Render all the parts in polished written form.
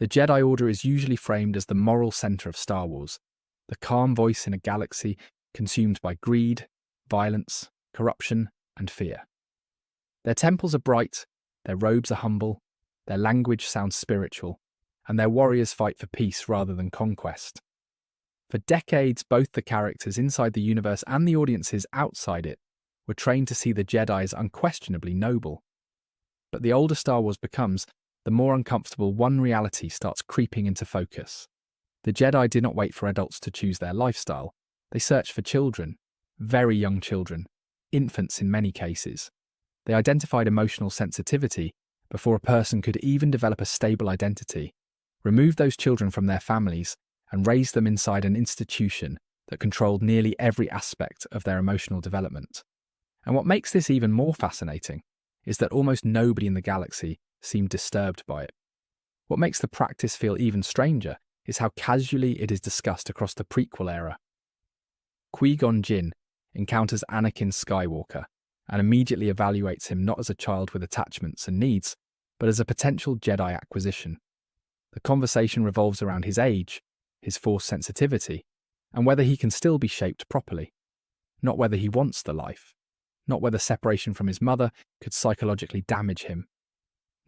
The Jedi Order is usually framed as the moral center of Star Wars, the calm voice in a galaxy consumed by greed, violence, corruption, and fear. Their temples are bright, their robes are humble, their language sounds spiritual, and their warriors fight for peace rather than conquest. For decades, both the characters inside the universe and the audiences outside it were trained to see the Jedi as unquestionably noble. But the older Star Wars becomes, the more uncomfortable one reality starts creeping into focus. The Jedi did not wait for adults to choose their lifestyle. They searched for children, very young children, infants in many cases. They identified emotional sensitivity before a person could even develop a stable identity, removed those children from their families, and raised them inside an institution that controlled nearly every aspect of their emotional development. And what makes this even more fascinating is that almost nobody in the galaxy seemed disturbed by it. What makes the practice feel even stranger is how casually it is discussed across the prequel era. Qui-Gon Jinn encounters Anakin Skywalker and immediately evaluates him not as a child with attachments and needs, but as a potential Jedi acquisition. The conversation revolves around his age, his Force sensitivity, and whether he can still be shaped properly. Not whether he wants the life. Not whether separation from his mother could psychologically damage him.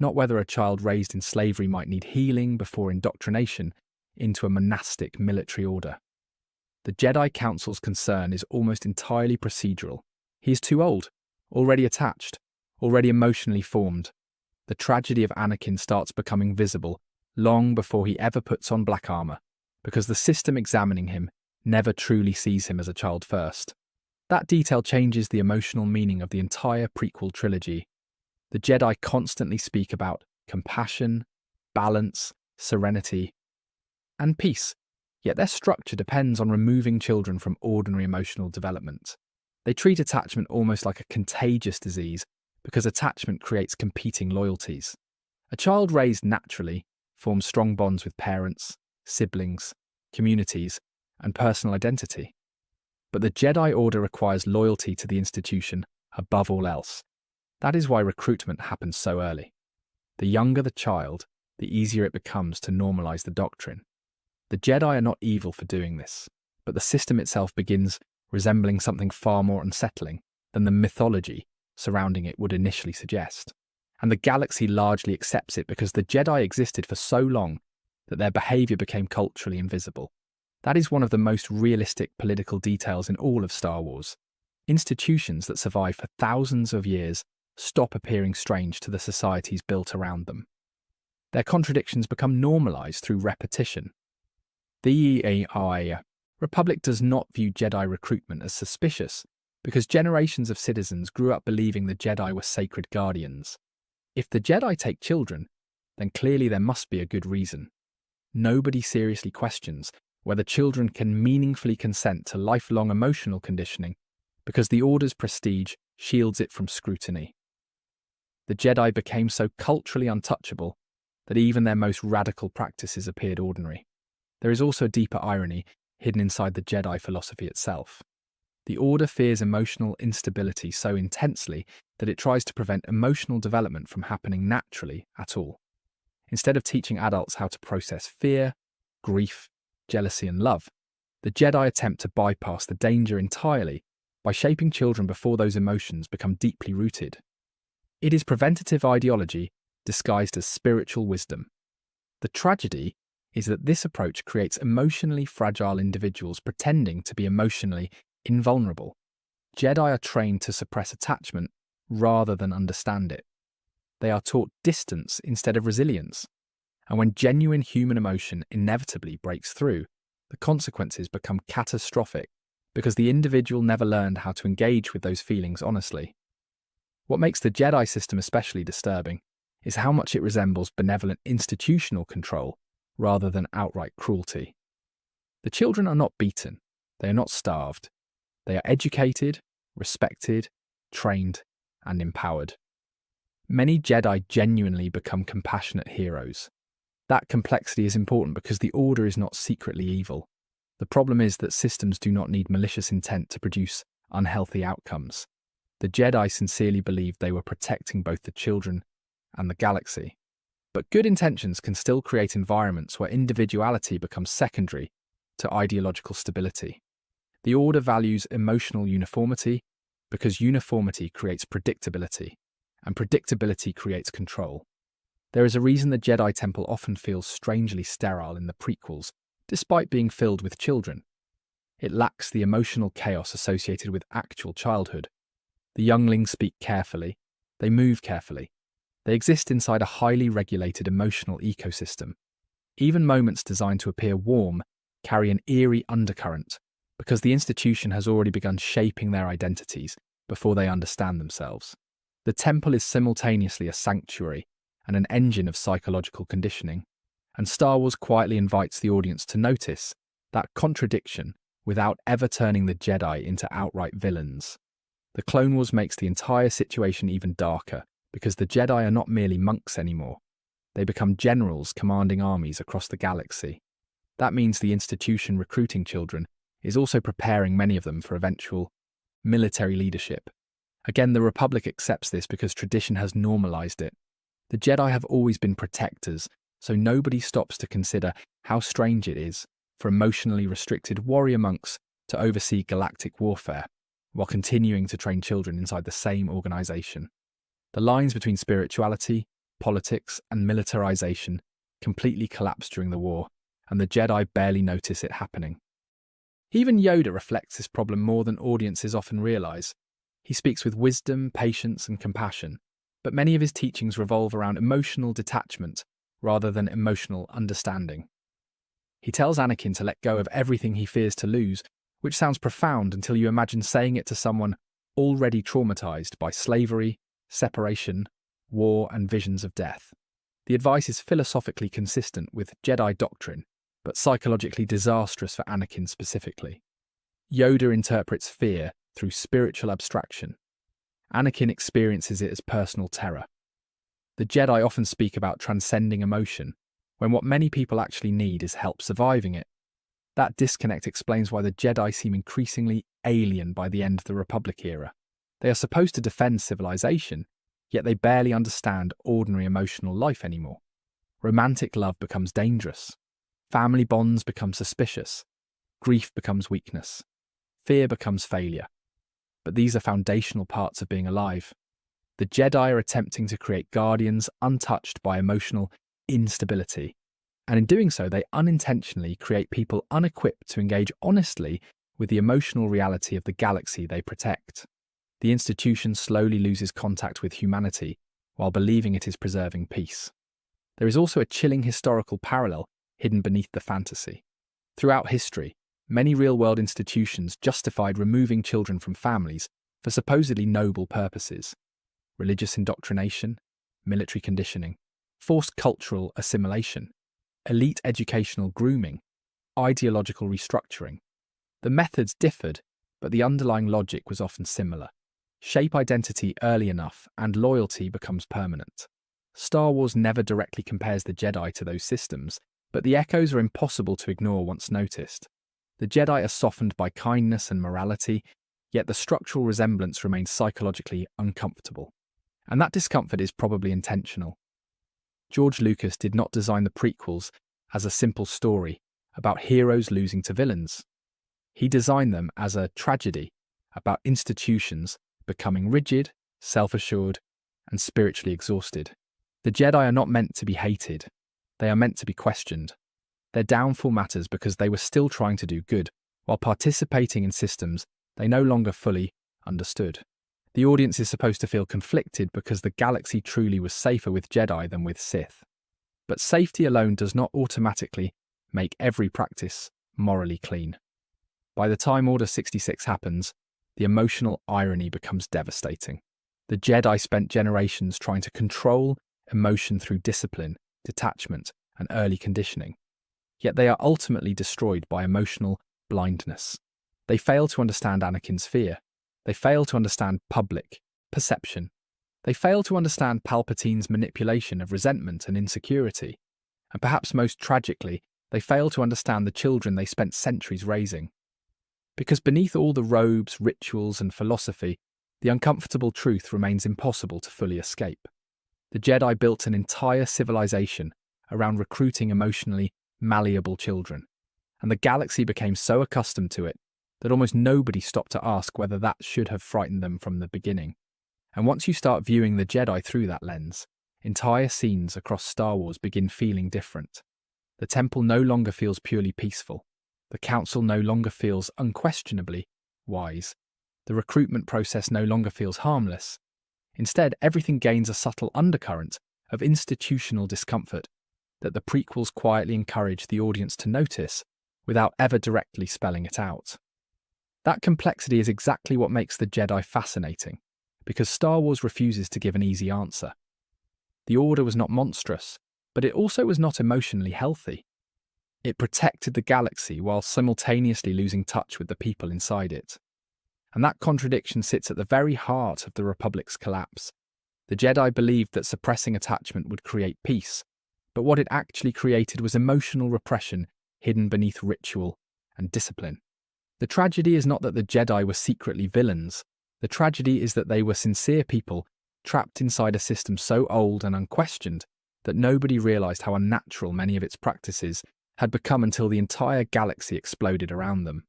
Not whether a child raised in slavery might need healing before indoctrination into a monastic military order. The Jedi Council's concern is almost entirely procedural. He is too old, already attached, already emotionally formed. The tragedy of Anakin starts becoming visible long before he ever puts on black armor, because the system examining him never truly sees him as a child first. That detail changes the emotional meaning of the entire prequel trilogy. The Jedi constantly speak about compassion, balance, serenity, and peace, yet their structure depends on removing children from ordinary emotional development. They treat attachment almost like a contagious disease because attachment creates competing loyalties. A child raised naturally forms strong bonds with parents, siblings, communities, and personal identity. But the Jedi Order requires loyalty to the institution above all else. That is why recruitment happens so early. The younger the child, the easier it becomes to normalize the doctrine. The Jedi are not evil for doing this, but the system itself begins resembling something far more unsettling than the mythology surrounding it would initially suggest. And the galaxy largely accepts it because the Jedi existed for so long that their behavior became culturally invisible. That is one of the most realistic political details in all of Star Wars. Institutions that survive for thousands of years stop appearing strange to the societies built around them. Their contradictions become normalized through repetition. The Republic does not view Jedi recruitment as suspicious because generations of citizens grew up believing the Jedi were sacred guardians. If the Jedi take children, then clearly there must be a good reason. Nobody seriously questions whether children can meaningfully consent to lifelong emotional conditioning because the Order's prestige shields it from scrutiny. The Jedi became so culturally untouchable that even their most radical practices appeared ordinary. There is also a deeper irony hidden inside the Jedi philosophy itself. The Order fears emotional instability so intensely that it tries to prevent emotional development from happening naturally at all. Instead of teaching adults how to process fear, grief, jealousy, and love, the Jedi attempt to bypass the danger entirely by shaping children before those emotions become deeply rooted. It is preventative ideology disguised as spiritual wisdom. The tragedy is that this approach creates emotionally fragile individuals pretending to be emotionally invulnerable. Jedi are trained to suppress attachment rather than understand it. They are taught distance instead of resilience. And when genuine human emotion inevitably breaks through, the consequences become catastrophic because the individual never learned how to engage with those feelings honestly. What makes the Jedi system especially disturbing is how much it resembles benevolent institutional control rather than outright cruelty. The children are not beaten, they are not starved. They are educated, respected, trained, and empowered. Many Jedi genuinely become compassionate heroes. That complexity is important because the Order is not secretly evil. The problem is that systems do not need malicious intent to produce unhealthy outcomes. The Jedi sincerely believed they were protecting both the children and the galaxy. But good intentions can still create environments where individuality becomes secondary to ideological stability. The Order values emotional uniformity because uniformity creates predictability, and predictability creates control. There is a reason the Jedi Temple often feels strangely sterile in the prequels, despite being filled with children. It lacks the emotional chaos associated with actual childhood. The younglings speak carefully, they move carefully. They exist inside a highly regulated emotional ecosystem. Even moments designed to appear warm carry an eerie undercurrent because the institution has already begun shaping their identities before they understand themselves. The temple is simultaneously a sanctuary and an engine of psychological conditioning, and Star Wars quietly invites the audience to notice that contradiction without ever turning the Jedi into outright villains. The Clone Wars makes the entire situation even darker because the Jedi are not merely monks anymore. They become generals commanding armies across the galaxy. That means the institution recruiting children is also preparing many of them for eventual military leadership. Again, the Republic accepts this because tradition has normalized it. The Jedi have always been protectors, so nobody stops to consider how strange it is for emotionally restricted warrior monks to oversee galactic warfare while continuing to train children inside the same organization. The lines between spirituality, politics, and militarization completely collapsed during the war, and the Jedi barely notice it happening. Even Yoda reflects this problem more than audiences often realize. He speaks with wisdom, patience, and compassion, but many of his teachings revolve around emotional detachment rather than emotional understanding. He tells Anakin to let go of everything he fears to lose, which sounds profound until you imagine saying it to someone already traumatized by slavery, separation, war, and visions of death. The advice is philosophically consistent with Jedi doctrine, but psychologically disastrous for Anakin specifically. Yoda interprets fear through spiritual abstraction. Anakin experiences it as personal terror. The Jedi often speak about transcending emotion, when what many people actually need is help surviving it. That disconnect explains why the Jedi seem increasingly alien by the end of the Republic era. They are supposed to defend civilization, yet they barely understand ordinary emotional life anymore. Romantic love becomes dangerous. Family bonds become suspicious. Grief becomes weakness. Fear becomes failure. But these are foundational parts of being alive. The Jedi are attempting to create guardians untouched by emotional instability. And in doing so, they unintentionally create people unequipped to engage honestly with the emotional reality of the galaxy they protect. The institution slowly loses contact with humanity while believing it is preserving peace. There is also a chilling historical parallel hidden beneath the fantasy. Throughout history, many real-world institutions justified removing children from families for supposedly noble purposes: religious indoctrination, military conditioning, forced cultural assimilation, elite educational grooming, ideological restructuring. The methods differed, but the underlying logic was often similar. Shape identity early enough, and loyalty becomes permanent. Star Wars never directly compares the Jedi to those systems, but the echoes are impossible to ignore once noticed. The Jedi are softened by kindness and morality, yet the structural resemblance remains psychologically uncomfortable. And that discomfort is probably intentional. George Lucas did not design the prequels as a simple story about heroes losing to villains. He designed them as a tragedy about institutions becoming rigid, self-assured, and spiritually exhausted. The Jedi are not meant to be hated. They are meant to be questioned. Their downfall matters because they were still trying to do good, while participating in systems they no longer fully understood. The audience is supposed to feel conflicted because the galaxy truly was safer with Jedi than with Sith. But safety alone does not automatically make every practice morally clean. By the time Order 66 happens, the emotional irony becomes devastating. The Jedi spent generations trying to control emotion through discipline, detachment, and early conditioning. Yet they are ultimately destroyed by emotional blindness. They fail to understand Anakin's fear. They fail to understand public perception. They fail to understand Palpatine's manipulation of resentment and insecurity. And perhaps most tragically, they fail to understand the children they spent centuries raising. Because beneath all the robes, rituals, and philosophy, the uncomfortable truth remains impossible to fully escape. The Jedi built an entire civilization around recruiting emotionally malleable children, and the galaxy became so accustomed to it that almost nobody stopped to ask whether that should have frightened them from the beginning. And once you start viewing the Jedi through that lens, entire scenes across Star Wars begin feeling different. The Temple no longer feels purely peaceful. The Council no longer feels unquestionably wise. The recruitment process no longer feels harmless. Instead, everything gains a subtle undercurrent of institutional discomfort that the prequels quietly encourage the audience to notice without ever directly spelling it out. That complexity is exactly what makes the Jedi fascinating, because Star Wars refuses to give an easy answer. The Order was not monstrous, but it also was not emotionally healthy. It protected the galaxy while simultaneously losing touch with the people inside it. And that contradiction sits at the very heart of the Republic's collapse. The Jedi believed that suppressing attachment would create peace, but what it actually created was emotional repression hidden beneath ritual and discipline. The tragedy is not that the Jedi were secretly villains. The tragedy is that they were sincere people trapped inside a system so old and unquestioned that nobody realized how unnatural many of its practices had become until the entire galaxy exploded around them.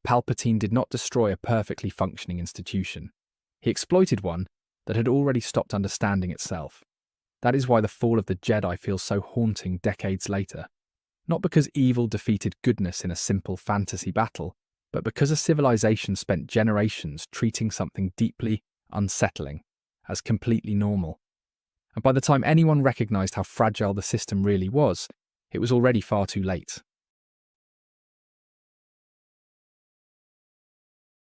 Palpatine did not destroy a perfectly functioning institution. He exploited one that had already stopped understanding itself. That is why the fall of the Jedi feels so haunting decades later. Not because evil defeated goodness in a simple fantasy battle, but because a civilization spent generations treating something deeply unsettling as completely normal. And by the time anyone recognized how fragile the system really was, it was already far too late.